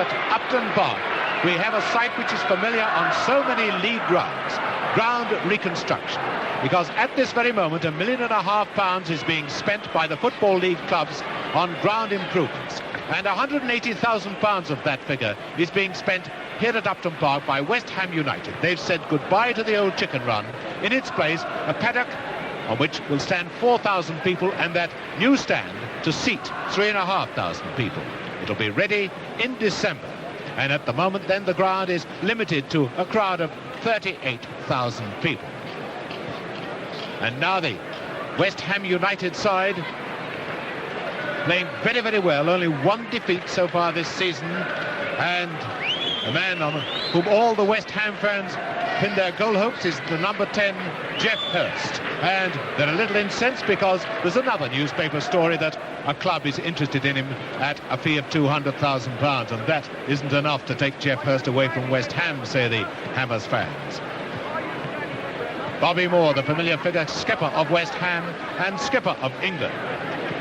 at Upton Park, we have a site which is familiar on so many league grounds, ground reconstruction. Because at this very moment, £1.5 million is being spent by the Football League clubs on ground improvements. And £180,000 of that figure is being spent here at Upton Park by West Ham United. They've said goodbye to the old chicken run. In its place, a paddock on which will stand 4,000 people and that new stand to seat 3,500 people. It'll be ready in December. And at the moment, then, the ground is limited to a crowd of 38,000 people. And now the West Ham United side playing very, very well. Only one defeat so far this season. And the man on whom all the West Ham fans pin their goal hopes is the number 10, Jeff Hurst. And they're a little incensed because there's another newspaper story that a club is interested in him at a fee of £200,000, and that isn't enough to take Jeff Hurst away from West Ham, say the Hammers fans. Bobby Moore, the familiar figure, skipper of West Ham and skipper of England.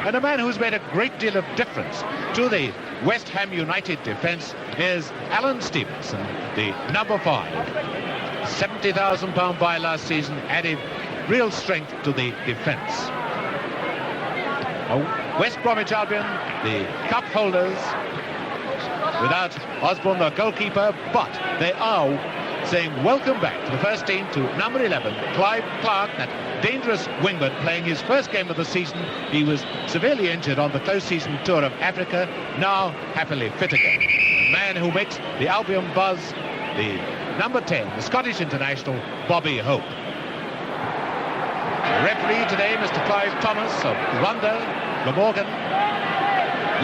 And a man who's made a great deal of difference to the West Ham United defence is Alan Stevenson, the number 5. £70,000 buy last season, added real strength to the defence. West Bromwich Albion, the cup holders, without Osborne, the goalkeeper, but they are saying welcome back to the first team to number 11, Clive Clark, that dangerous wingman playing his first game of the season. He was severely injured on the close season tour of Africa, now happily fit again. The man who makes the Albion buzz, the number 10, the Scottish international, Bobby Hope. The referee today, Mr. Clive Thomas of Runda, Glamorgan,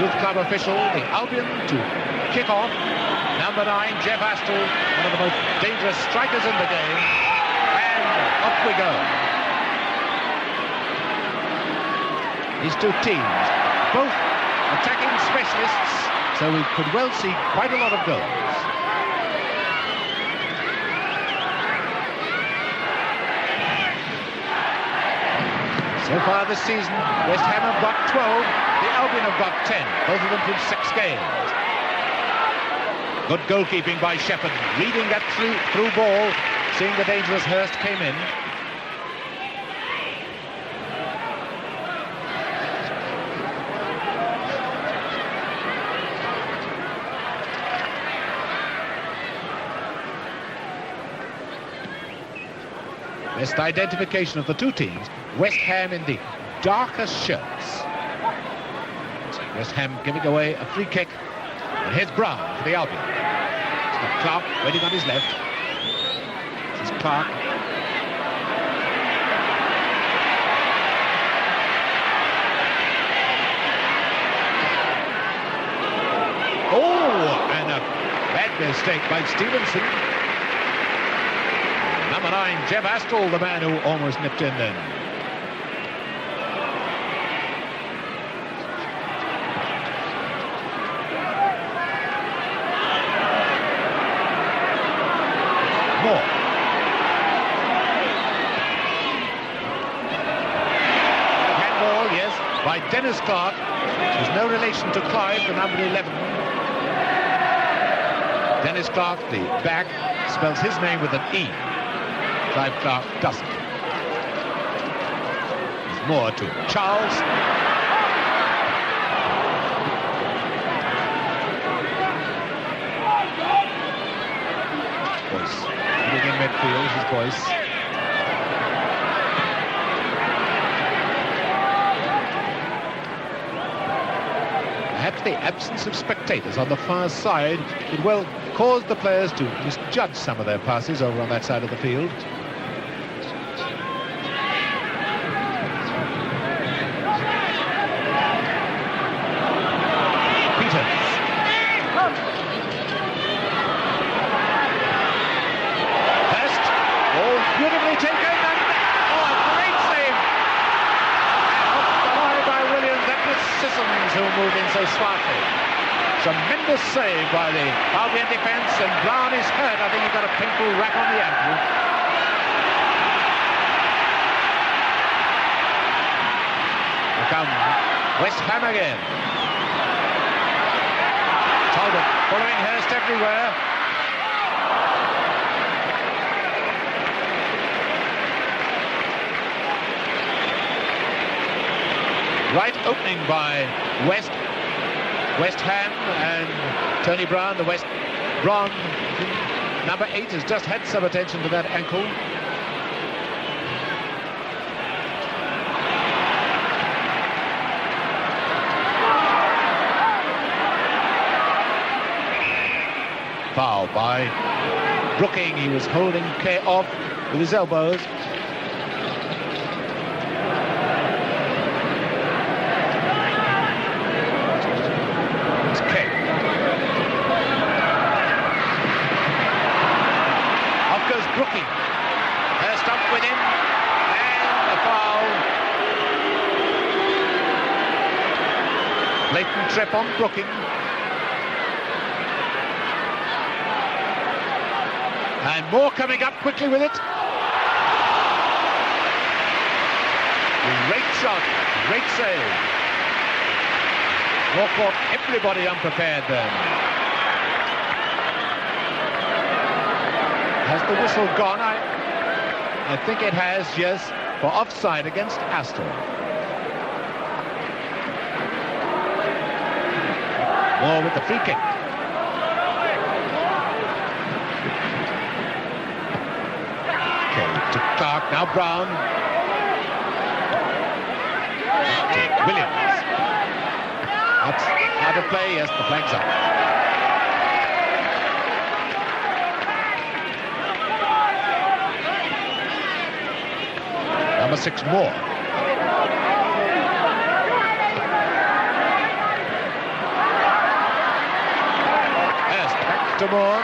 youth club official, the Albion to kick off. Number 9, Jeff Astle, one of the most dangerous strikers in the game. And off we go. These two teams, both attacking specialists, so we could well see quite a lot of goals. So far this season, West Ham have got 12, the Albion have got 10, both of them from 6 games. Good goalkeeping by Shepherd, reading that through ball, seeing the dangerous Hurst came in. Best identification of the two teams, West Ham in the darker shirts. West Ham giving away a free kick. And here's Brown for the Albion. It's got Clark waiting on his left. This is Clark. Oh, and a bad mistake by Stevenson. Number 9, Jeff Astle, the man who almost nipped in then. Moore. Handball, yes, by Dennis Clark. There's no relation to Clive, the number 11. Dennis Clark, the back, spells his name with an E. Clive Clark doesn't. Moore to Charles. Boyce putting in midfield, his Boyce. Perhaps the absence of spectators on the far side could well cause the players to misjudge some of their passes over on that side of the field. Beautifully taken, and oh, a great save! Off the line by Williams. That was Sissons who moved in so smartly. Tremendous save by the Albion defence, and Brown is hurt. I think he got a painful rap on the ankle. Here come West Ham again. Talbot following Hurst everywhere. Right opening by West Ham and Tony Brown, the West Brom. Number 8 has just had some attention to that ankle. Foul by Brooking. He was holding Kay off with his elbows. It's Kay. Off goes Brooking. Hurst up with him. And a foul. Blatant trip on Brooking. And Moore coming up quickly with it. Great shot, great save. Moore caught everybody unprepared then. Has the whistle gone? I think it has, yes, for offside against Astor. Moore with the free kick. To Clark, now Brown. To Williams. That's out of play, yes, the flag's up. Number 6, Moore. Yes, back to Moore.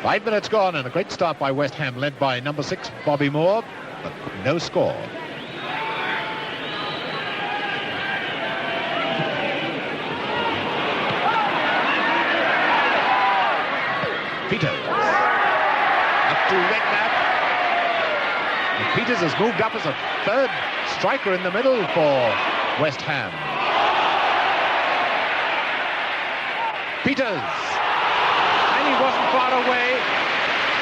Five minutes gone and a great start by West Ham, led by number 6, Bobby Moore, but no score. Peters. Up to Redknapp. And Peters has moved up as a third striker in the middle for West Ham. Peters. He wasn't far away.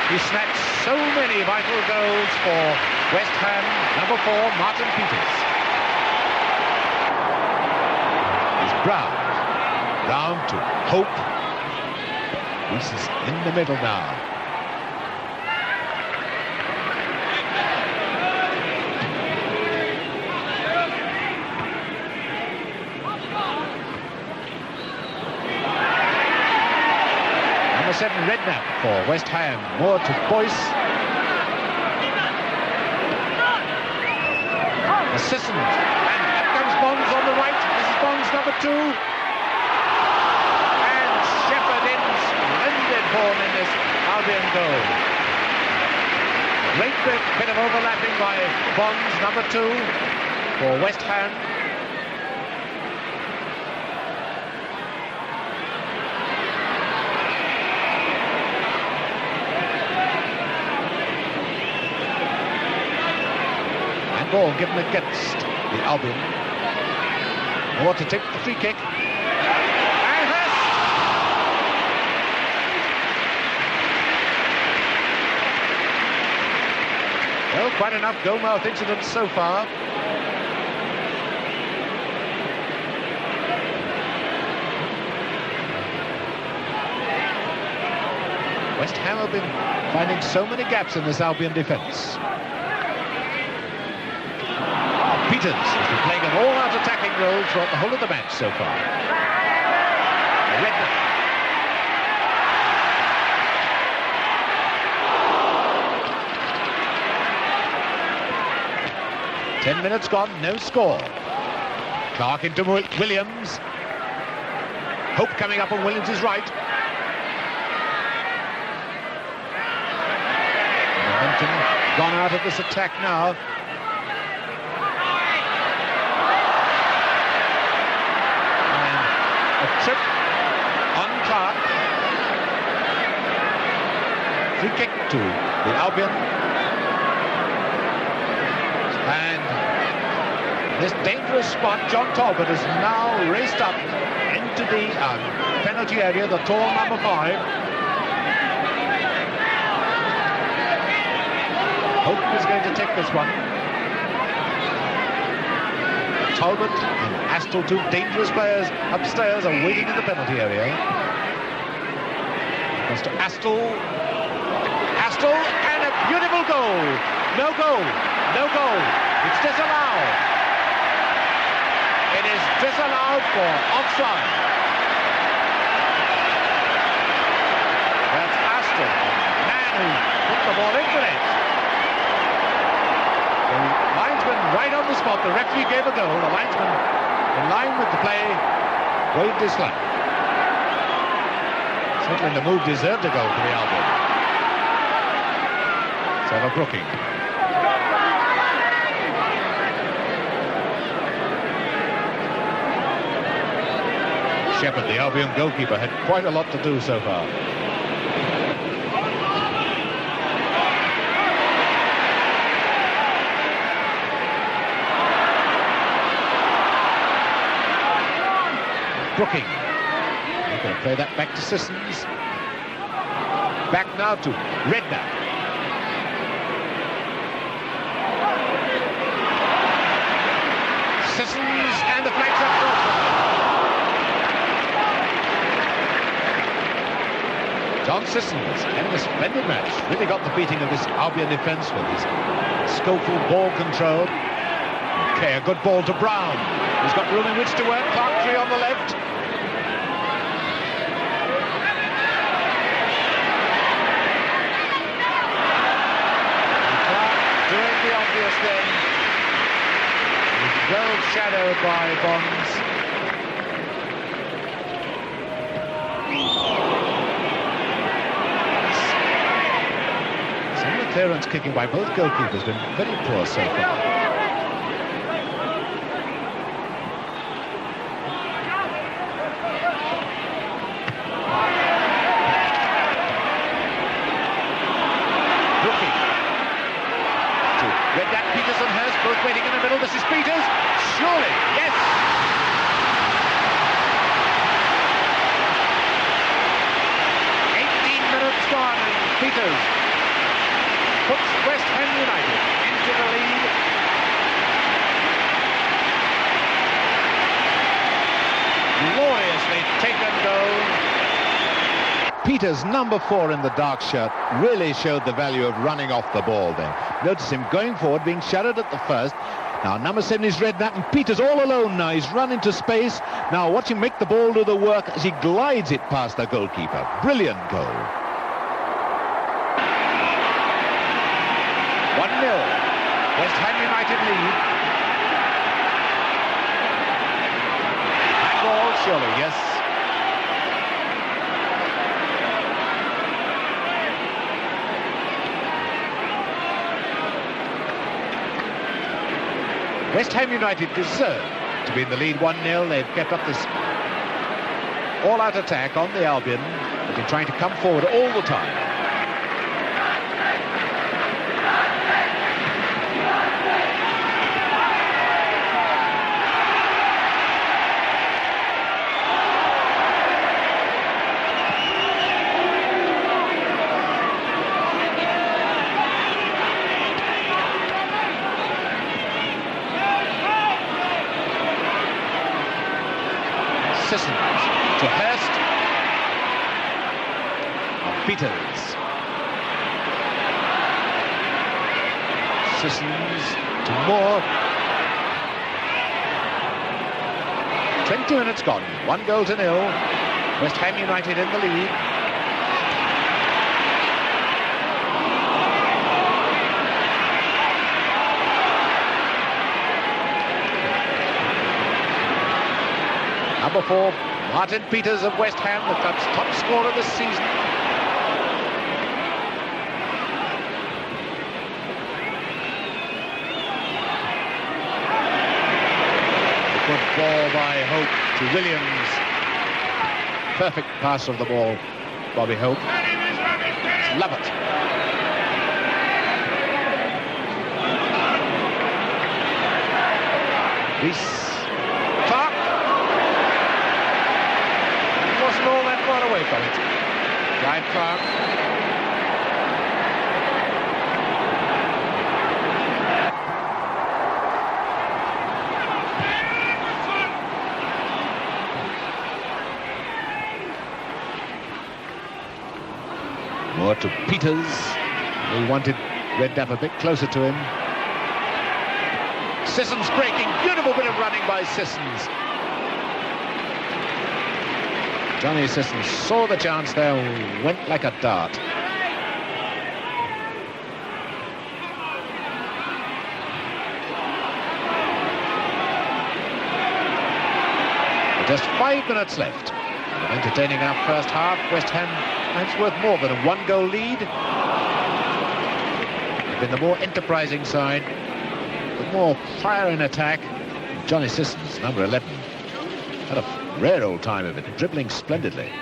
He snatched so many vital goals for West Ham. Number 4, Martin Peters. It's Brown. Brown to Hope. This is in the middle now. Number 7, Redknapp for West Ham. Moore to Boyce. Assistant. And up comes Bonds on the right. This is Bonds, number 2. And Shepherd in splendid form in this Albion goal. Great bit of overlapping by Bonds, number 2 for West Ham. Ball given against the Albion. Moore to take the free kick. And Hurst! Well, quite enough goal-mouth incidents so far. West Ham have been finding so many gaps in this Albion defence. Peters has been playing an all-out attacking role throughout the whole of the match so far. Redknapp. 10 minutes gone, no score. Clark into Williams. Hope coming up on Williams' right. Momentum gone out of this attack now. A trip on Clark. Free kick to the Albion. this dangerous spot. John Talbot has now raced up into the penalty area, the tall number 5. Hope is going to take this one. Talbot and Astle, 2 dangerous players upstairs, are waiting in the penalty area. Goes to Astle, and a beautiful goal. No goal, no goal. It's disallowed. It is disallowed for offside. That's Astle, the man who put the ball into it. The linesman right on the spot. The referee gave a goal. The linesman, in line with the play, waved his flag. Certainly the move deserved a goal for the Albion. So the Brooking. Shepherd, the Albion goalkeeper, had quite a lot to do so far. Brooking. They're going to play that back to Sissons. Back now to Redknapp. Sissons, and the flags up for John Sissons, having a splendid match. Really got the beating of this Albion defence with his skillful ball control. Okay, a good ball to Brown. He's got room in which to work. Clark on the left. Doing the obvious then. He's well shadowed by Bonds. Some of the clearance kicking by both goalkeepers has been very poor so far. Waiting in the middle, this is Peters, surely, yes! Minutes gone, and Peters puts West Ham United into the lead. Gloriously taken goal. Peters, number 4 in the dark shirt, really showed the value of running off the ball then. Notice him going forward, being shadowed at the first. Now number 7 is Redknapp, and Peters all alone now. He's run into space. Now watch him make the ball do the work as he glides it past the goalkeeper. Brilliant goal. 1-0. West Ham United lead. Handball, surely, yes. West Ham United deserve to be in the lead 1-0. They've kept up this all-out attack on the Albion. They've been trying to come forward all the time. Sissons to Hurst. Peters. Sissons to Moore. 20 minutes gone. 1-0. West Ham United in the lead. Number 4, Martin Peters of West Ham, the club's top scorer this season. A good ball by Hope to Williams. Perfect pass of the ball, Bobby Hope. Love it. Reese Clark. Wasn't all that far away from it. Clive Clark. More to Peters, who wanted Redknapp a bit closer to him. Sissons breaking, beautiful bit of running by Sissons. Johnny Sissons saw the chance there, went like a dart. Just 5 minutes left. An entertaining enough first half. West Ham, it's worth more than a 1-goal lead. They've been the more enterprising side, with more fire in attack. Johnny Sissons, number 11, had a rare old time of it, dribbling splendidly.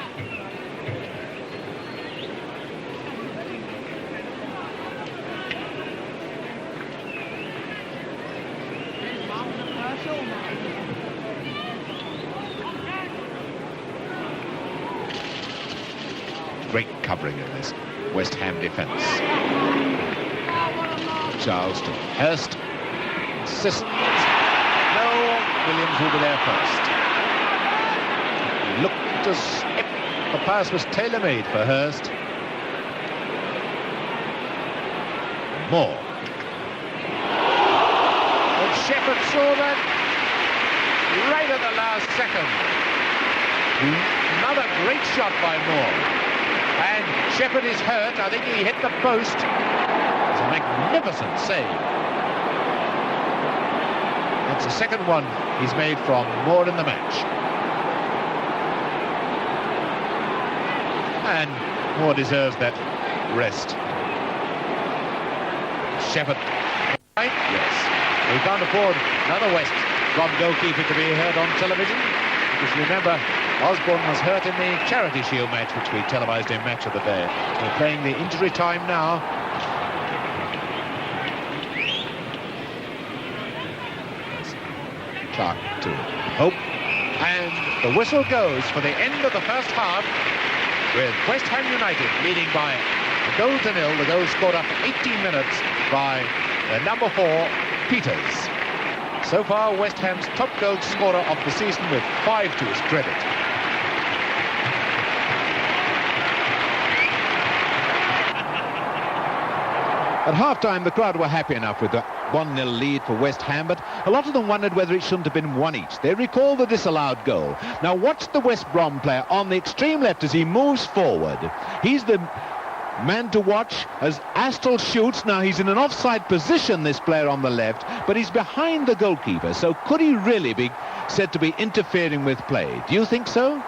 Great covering in this West Ham defence. Charles to Hurst. Sissons. No, Williams will be there first. It looked as if the pass was tailor-made for Hurst. Moore. And Shepherd saw that right at the last second. Another great shot by Moore. And Shepherd is hurt. I think he hit the post. It's a magnificent save. That's the second one he's made from Moore in the match. And Moore deserves that rest. Shepherd. Right? Yes. We can't afford another West Brom goalkeeper to be heard on television. Because remember, Osborne was hurt in the Charity Shield match, which we televised in Match of the Day. We're playing the injury time now. Clark to Hope. And the whistle goes for the end of the first half, with West Ham United leading by a goal to nil. The goal scored after 18 minutes by number 4, Peters. So far, West Ham's top goal scorer of the season, with 5 to his credit. At half-time, the crowd were happy enough with the 1-0 lead for West Ham, but a lot of them wondered whether it shouldn't have been one each. They recall the disallowed goal. Now watch the West Brom player on the extreme left as he moves forward. He's the man to watch as Astle shoots. Now he's in an offside position, this player on the left, but he's behind the goalkeeper, so could he really be said to be interfering with play? Do you think so?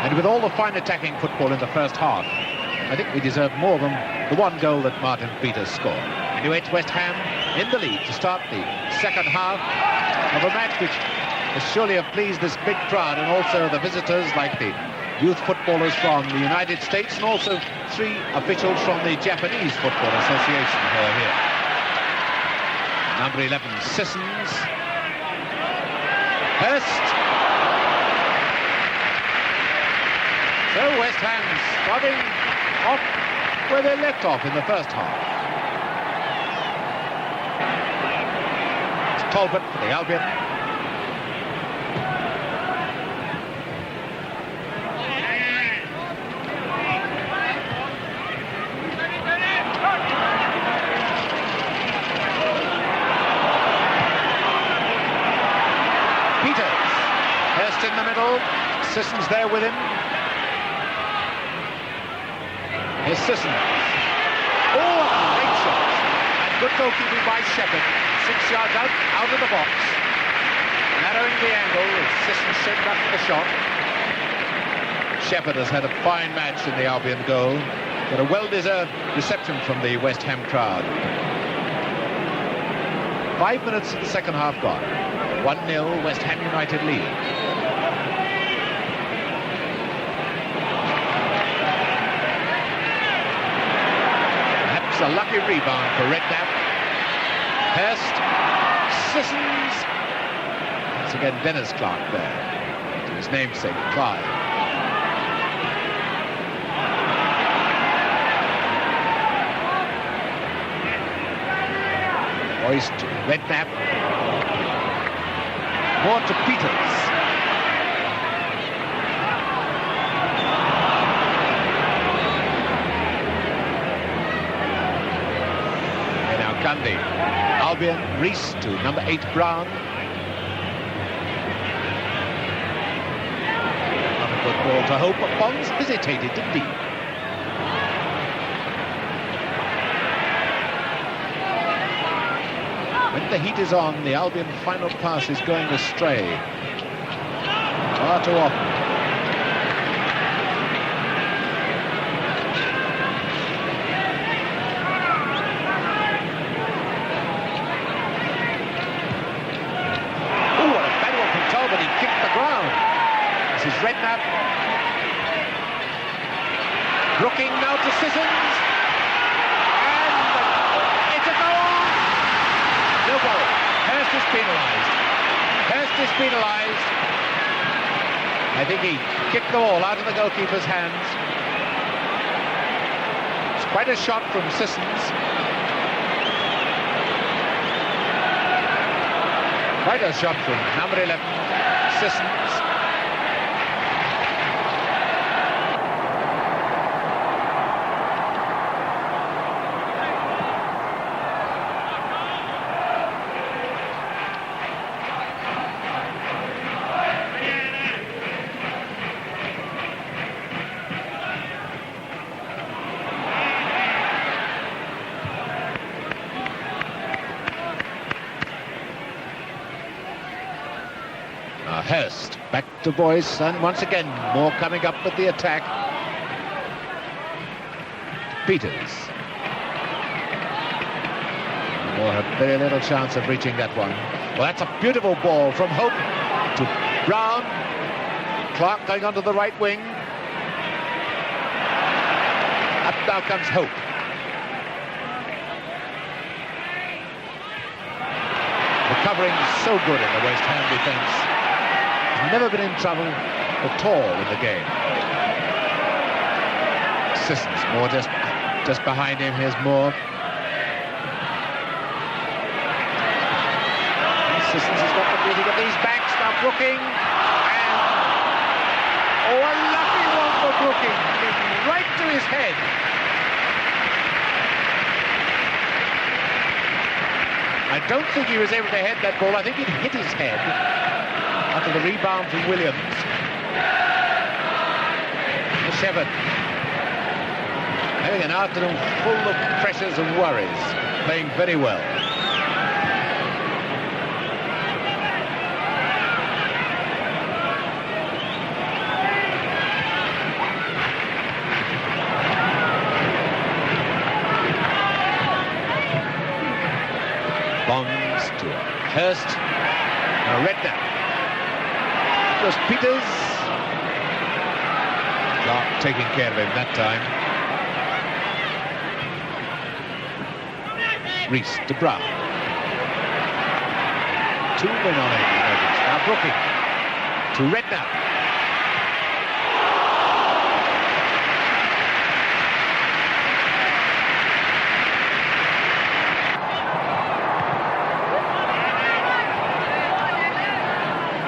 And with all the fine attacking football in the first half, I think we deserve more than the 1 goal that Martin Peters scored. Anyway, it's West Ham in the lead to start the second half of a match which will surely have pleased this big crowd, and also the visitors like the youth footballers from the United States, and also 3 officials from the Japanese Football Association who are here. Number 11, Sissons. Hurst. So West Ham starting off where they left off in the first half. It's Talbot for the Albion. Peters. Hurst in the middle. Sissons there with him. Here's Sissons. Oh, great shot. And good goalkeeping by Shepherd. 6 yards out of the box. Narrowing the angle as Sissons sent up the shot. Shepherd has had a fine match in the Albion goal, but a well-deserved reception from the West Ham crowd. 5 minutes of the second half gone. 1-0, West Ham United lead. a lucky rebound for Redknapp. Hurst, Sissons. Once again, Dennis Clark there, to his namesake, Clive. Boyce to Redknapp. More to Peters. And now Cundy. Albion, Rees to number 8, Brown. Not a good ball to Hope, but Bonds hesitated, didn't he? When the heat is on, the Albion final pass is going astray. Far too often. Oh, what a bad one from Talbot. He kicked the ground. This is Redknapp. Brooking now to Sissons. No goal. Hurst is penalised. Hurst is penalised. I think he kicked the ball out of the goalkeeper's hands. It's quite a shot from Sissons. Quite a shot from number 11, Sissons. Hurst back to Boyce, and once again more coming up with the attack. Peters. Moore had very little chance of reaching that one. Well, that's a beautiful ball from Hope to Brown. Clark going onto the right wing. Up now comes Hope. Recovering so good in the West Ham defence. Never been in trouble at all in the game. Sissons, Moore just behind him. Here's Moore. And Sissons has got the beauty of these backs now. Brooking, and oh, a lucky one for Brooking, right to his head. I don't think he was able to head that ball. I think it hit his head. After the rebound from Williams. Shepard having an afternoon full of pressures and worries, playing very well. Bonds to Hurst. Now Redknapp. It was Peters. Clark taking care of him that time. Rees to Brown. 2 men on 80 minutes. Now Brooking to Redknapp.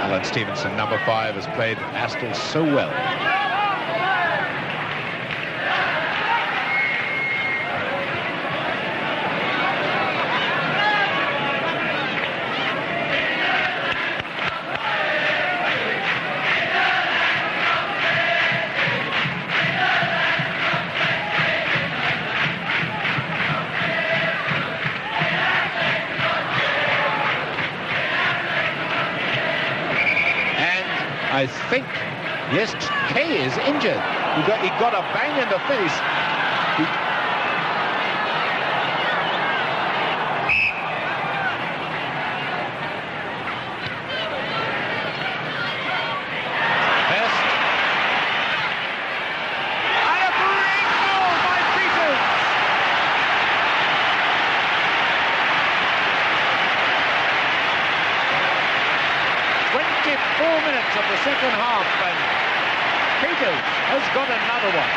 Alan Stevenson, number 5, has played Astle so well. I think, yes, Kay is injured. He got a bang in the face. Best. And a great goal by Peters. second half, and Peters has got another one.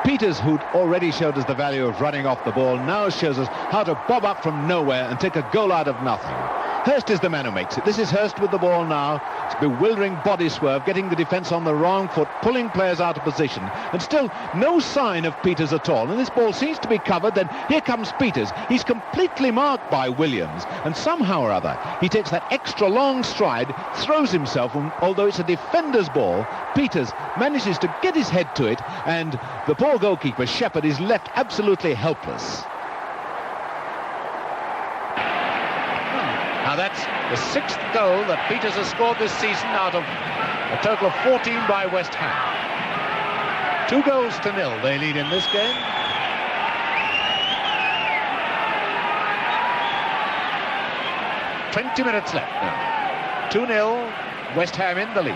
Peters, who'd already showed us the value of running off the ball, now shows us how to bob up from nowhere and take a goal out of nothing. Hurst is the man who makes it. This is Hurst with the ball now. It's a bewildering body swerve, getting the defence on the wrong foot, pulling players out of position, and still no sign of Peters at all. And this ball seems to be covered. Then here comes Peters. He's completely marked by Williams, and somehow or other he takes that extra long stride, throws himself, and although it's a defender's ball, Peters manages to get his head to it, and the poor goalkeeper, Shepherd, is left absolutely helpless. Now that's the 6th goal that Peters has scored this season out of a total of 14 by West Ham. 2-0 they lead in this game. "20 minutes left now. 2-0, West Ham in the lead.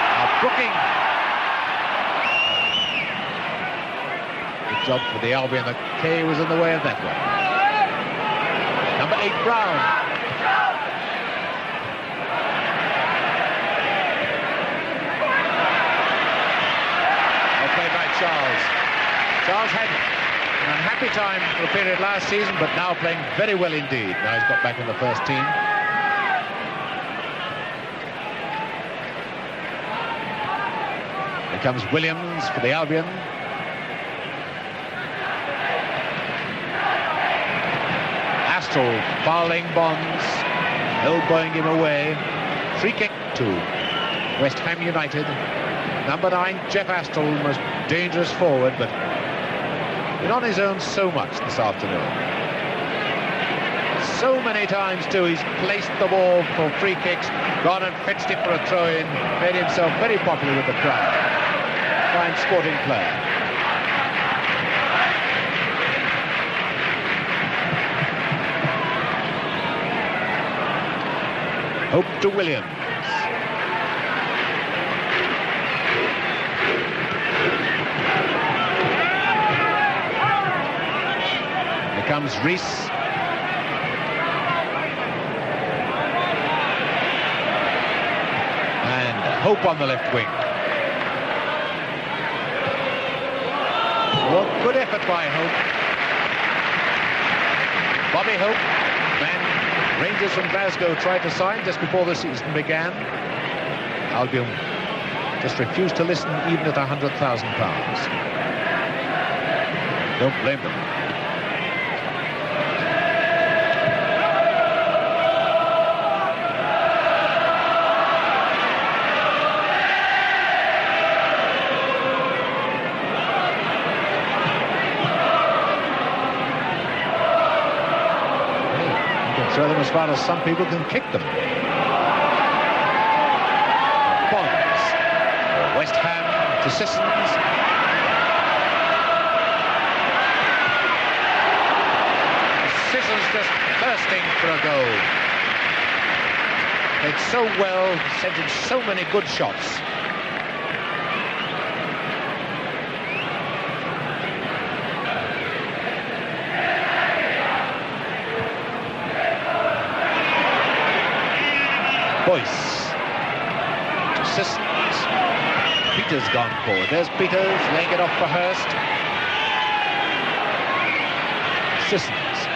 Now Brooking. Job for the Albion. The K was in the way of that one. Number 8, Brown. Well played by Charles. Charles had an unhappy time for a period last season, but now playing very well indeed. Now he's got back in the first team. Here comes Williams for the Albion. Fouling Bonds, elbowing him away. Free kick to West Ham United. Number 9, Jeff Astle, most dangerous forward, but been on his own so much this afternoon. So many times too he's placed the ball for free kicks, gone and fetched it for a throw-in, made himself very popular with the crowd. Fine sporting player. Hope to Williams. Here comes Rees. And Hope on the left wing. Well, good effort by Hope. Bobby Hope, man Rangers from Glasgow tried to sign just before the season began. Albion just refused to listen even at £100,000. Don't blame them. Throw them as far as some people can kick them. Bonds. West Ham to Sissons. Sissons just thirsting for a goal. Played so well, sent in so many good shots. Boyce to Sissons. Peters gone forward. There's Peters laying it off for Hurst. Sissons.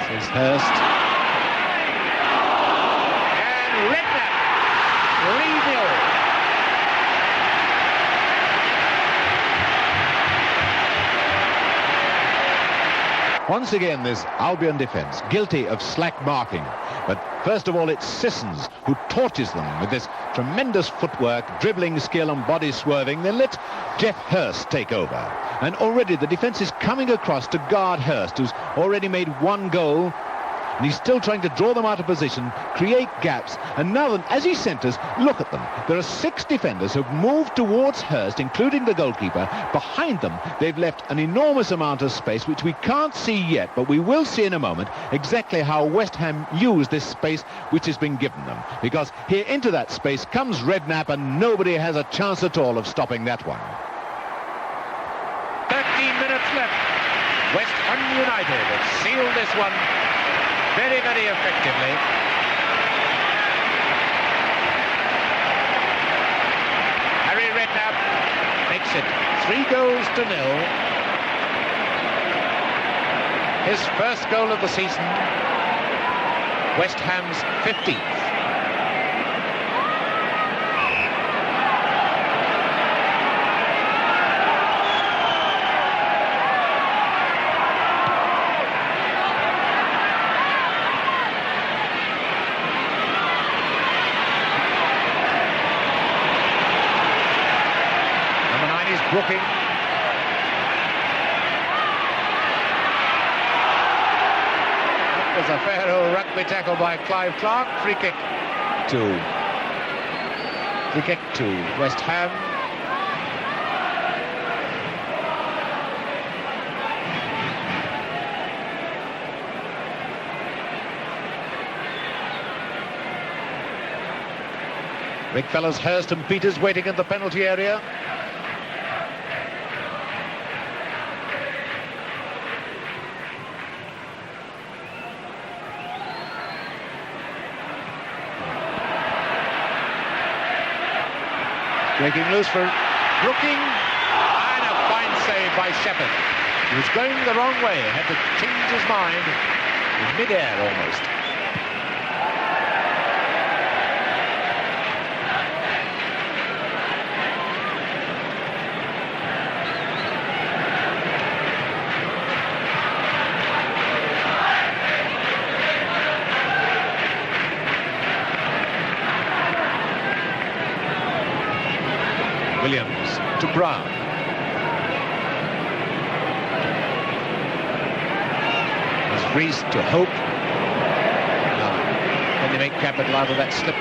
This is Hurst. And Redknapp. 3-0. Once again, this Albion defence guilty of slack marking. But first of all, it's Sissons who torches them with this tremendous footwork, dribbling skill and body swerving. Then let Jeff Hurst take over. And already the defence is coming across to guard Hurst, who's already made 1 goal and he's still trying to draw them out of position, create gaps, and now then, as he centres, look at them. There are 6 defenders who've moved towards Hurst, including the goalkeeper. Behind them, they've left an enormous amount of space, which we can't see yet, but we will see in a moment exactly how West Ham use this space which has been given them. Because here into that space comes Redknapp, and nobody has a chance at all of stopping that one. 13 minutes left. West Ham United have sealed this one very, very effectively. Harry Redknapp makes it 3-0. His first goal of the season, West Ham's 15th. Brooking. That was a fair old rugby tackle by Clive Clark. Free kick to West Ham. Big fellas Hurst and Peters waiting in the penalty area. Breaking loose for Brooking, and a fine save by Shepherd. He was going the wrong way, had to change his mind in mid-air almost. Williams to Brown. There's Rees to Hope. Now, can they make capital out of that slip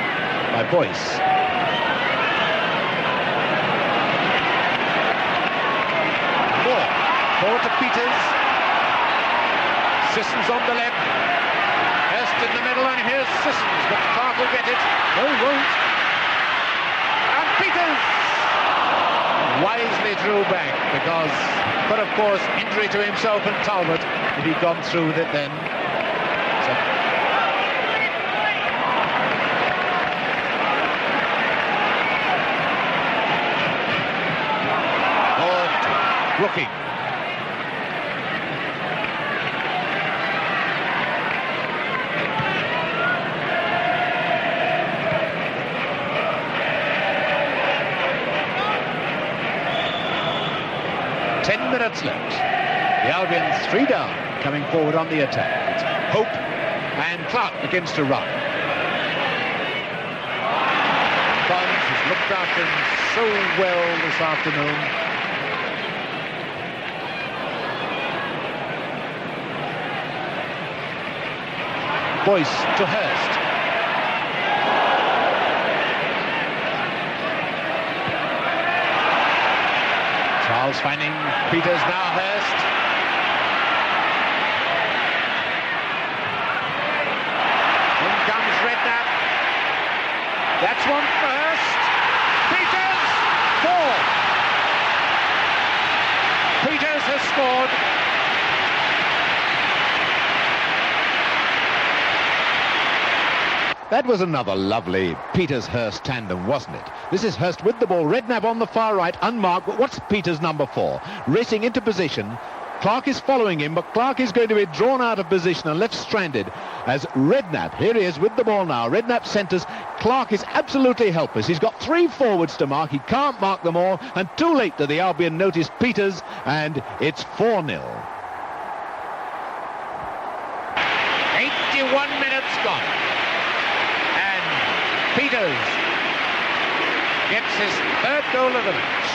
by Boyce? Moore. Forward to Peters. Sissons on the left. Hurst in the middle, and here's Sissons, but Clark will get it. No, he won't. And Peters wisely drew back, but of course injury to himself and Talbot if he'd gone through with it then. Brooking. Minutes left. The Albion's 3 down, coming forward on the attack. It's Hope and Clark begins to run. Bonds has looked after him so well this afternoon. Boyce to Hurst. Charles finding Peters, now Hurst. In comes Redknapp. That's one for Hurst. Peters! 4. Peters has scored. That was another lovely Peters-Hurst tandem, wasn't it? This is Hurst with the ball. Redknapp on the far right, unmarked. But what's Peters' number 4? Racing into position. Clark is following him, but Clark is going to be drawn out of position and left stranded as Redknapp, here he is with the ball now. Redknapp centres. Clark is absolutely helpless. He's got 3 forwards to mark. He can't mark them all, and too late to the Albion notice Peters, and it's 4-0. 81 minutes gone. Peters gets his 3rd goal of the match.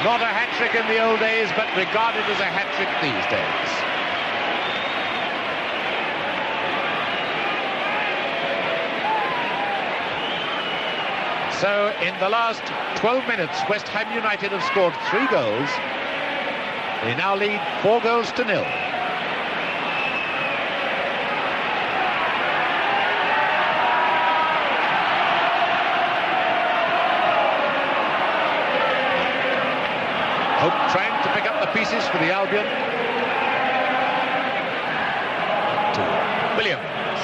Not a hat-trick in the old days, but regarded as a hat-trick these days. So in the last 12 minutes, West Ham United have scored 3 goals. They now lead 4 goals to 0. Hope trying to pick up the pieces for the Albion. To Williams.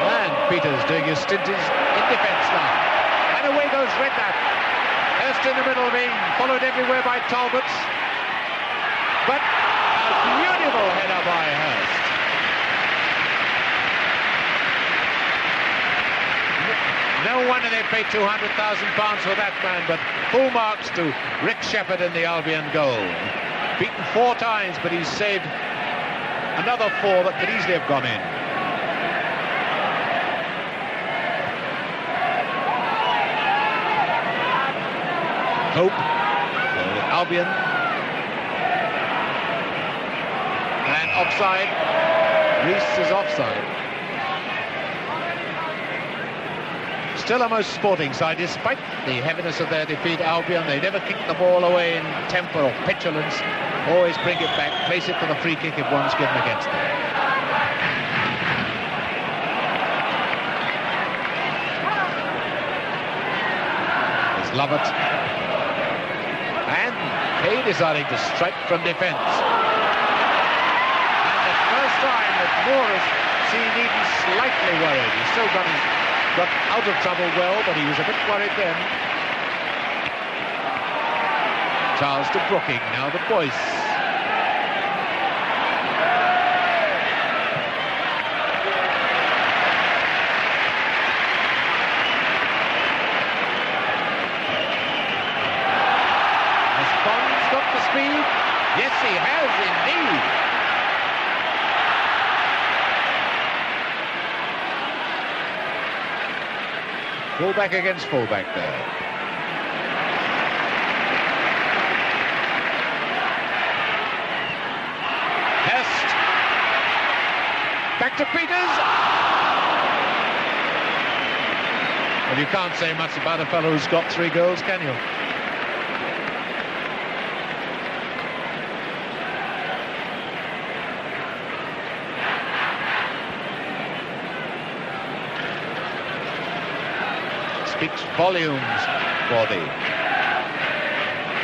And Peters doing his stint in defence now. And away goes Redknapp. Hurst in the middle, being followed everywhere by Talbot. But a beautiful header by Hurst. No wonder they paid £200,000 for that man, but full marks to Rick Shepherd in the Albion goal. Beaten 4 times, but he's saved another 4 that could easily have gone in. Hope for Albion. And offside. Reese is offside. Still a most sporting side, despite the heaviness of their defeat. Albion, they never kick the ball away in temper or petulance. Always bring it back, place it for the free kick if one's given against them. There's Lovett. And Kay deciding to strike from defence. And the first time that Moore has seen even slightly worried. He's still got out of trouble well, but he was a bit worried then. Charles to Brooking, now the Boyce. Has Bonds got the speed? Yes, he has indeed. Fullback against fullback there. Hurst. Back to Peters. Well, you can't say much about a fellow who's got 3 goals, can you? Speaks volumes for the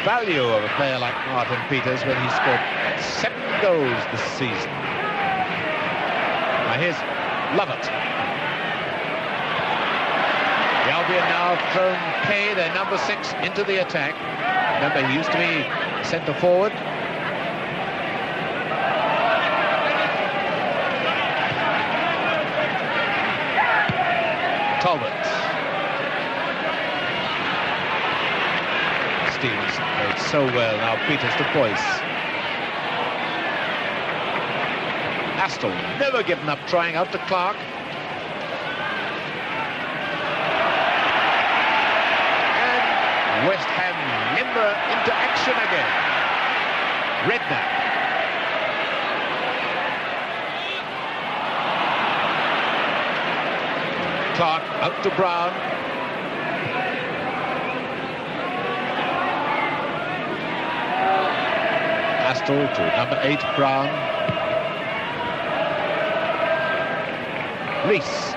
value of a player like Martin Peters when he scored 7 goals this season. Now here's Lovett. The Albion now have thrown Kay, their number 6, into the attack. Remember, he used to be centre forward. Talbot. Stevens played so well. Now Peters to Boyce. Astle never given up trying out to Clark. And West Ham limber into action again. Redknapp. Clark out to Brown. Astle to number 8, Brown. Reese.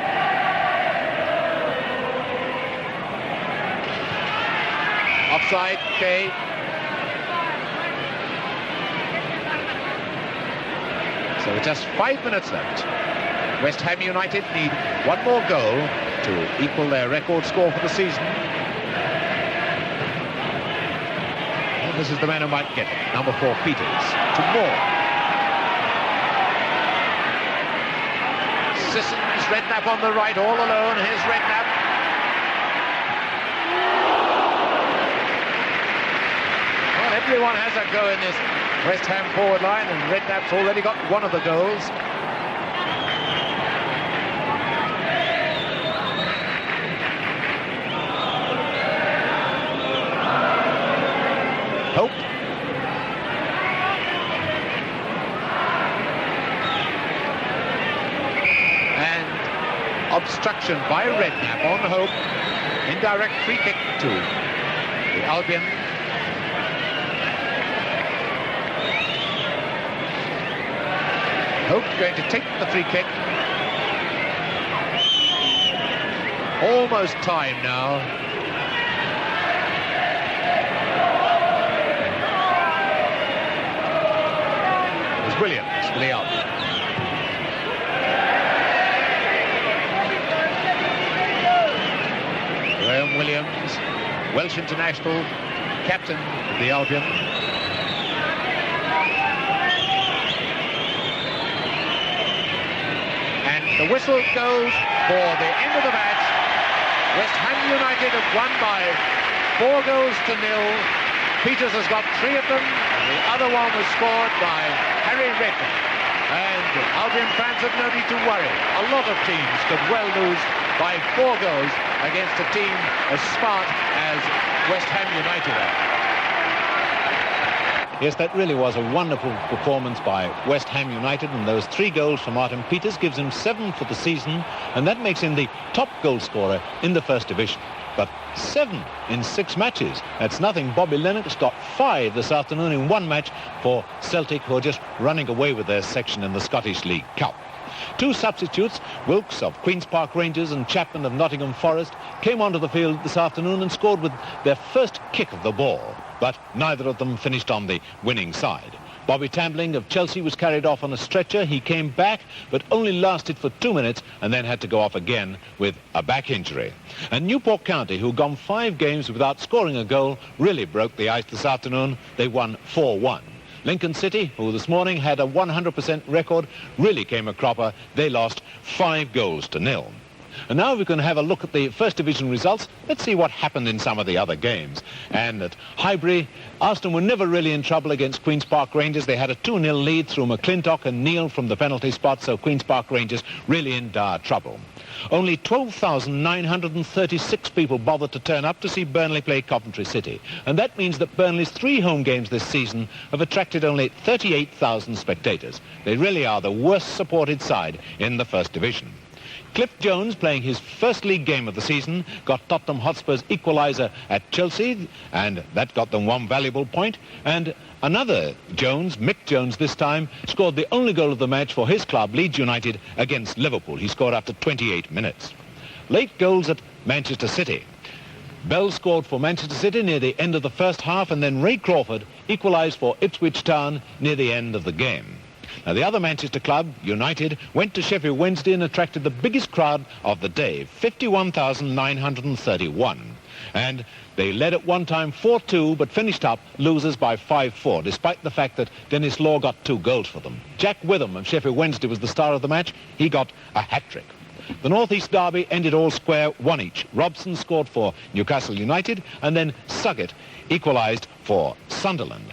Offside, Kay. So just 5 minutes left. West Ham United need 1 more goal to equal their record score for the season. And this is the man who might get it. Number 4, Peters. To Moore. Sissons, Redknapp on the right, all alone. Here's Redknapp. Well, everyone has a go in this West Ham forward line, and Redknapp's already got 1 of the goals. Hope. And obstruction action by Redknapp on Hope. Indirect free kick to the Albion. Hope going to take the free kick. Almost time now. It's Williams for the Albion. Graham Williams, Welsh international, captain of the Albion. And the whistle goes for the end of the match. West Ham United have won by 4 goals to 0. Peters has got 3 of them, and the other one was scored by Harry Redknapp. And Albion fans have no need to worry. A lot of teams could well lose by 4 goals against a team as smart as West Ham United are. Yes, that really was a wonderful performance by West Ham United, and those 3 goals from Martin Peters gives him 7 for the season, and that makes him the top goal scorer in the First Division. But 7 in 6 matches, that's nothing. Bobby Lennox got 5 this afternoon in 1 match for Celtic, who are just running away with their section in the Scottish League Cup. 2 substitutes, Wilkes of Queen's Park Rangers and Chapman of Nottingham Forest, came onto the field this afternoon and scored with their first kick of the ball, but neither of them finished on the winning side. Bobby Tambling of Chelsea was carried off on a stretcher. He came back, but only lasted for 2 minutes and then had to go off again with a back injury. And Newport County, who'd gone 5 games without scoring a goal, really broke the ice this afternoon. They won 4-1. Lincoln City, who this morning had a 100% record, really came a cropper. They lost 5 goals to 0. And now we can have a look at the First Division results. Let's see what happened in some of the other games. And at Highbury, Arsenal were never really in trouble against Queen's Park Rangers. They had a 2-0 lead through McClintock and Neal from the penalty spot, so Queen's Park Rangers really in dire trouble. Only 12,936 people bothered to turn up to see Burnley play Coventry City. And that means that Burnley's 3 home games this season have attracted only 38,000 spectators. They really are the worst supported side in the First Division. Cliff Jones, playing his first league game of the season, got Tottenham Hotspur's equaliser at Chelsea, and that got them 1 valuable point. And another Jones, Mick Jones this time, scored the only goal of the match for his club, Leeds United, against Liverpool. He scored after 28 minutes. Late goals at Manchester City. Bell scored for Manchester City near the end of the first half, and then Ray Crawford equalised for Ipswich Town near the end of the game. Now, the other Manchester club, United, went to Sheffield Wednesday and attracted the biggest crowd of the day, 51,931. And they led at one time 4-2, but finished up losers by 5-4, despite the fact that Dennis Law got 2 goals for them. Jack Witham of Sheffield Wednesday was the star of the match. He got a hat-trick. The North East derby ended all square, 1 each. Robson scored for Newcastle United, and then Suggett equalised for Sunderland.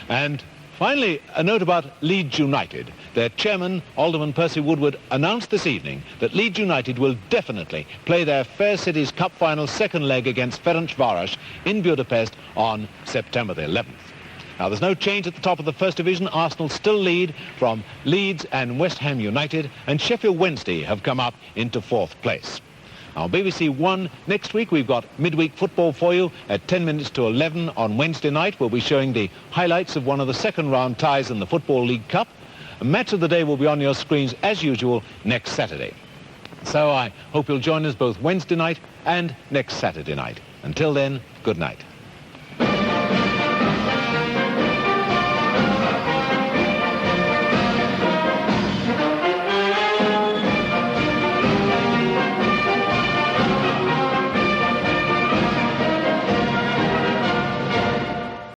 And finally, a note about Leeds United. Their chairman, Alderman Percy Woodward, announced this evening that Leeds United will definitely play their Fair Cities Cup final second leg against Ferencváros in Budapest on September the 11th. Now, there's no change at the top of the First Division. Arsenal still lead from Leeds and West Ham United, and Sheffield Wednesday have come up into 4th place. Now, BBC One, next week we've got midweek football for you at 10 minutes to 11 on Wednesday night. We'll be showing the highlights of one of the second round ties in the Football League Cup. A match of the day will be on your screens as usual next Saturday. So I hope you'll join us both Wednesday night and next Saturday night. Until then, good night.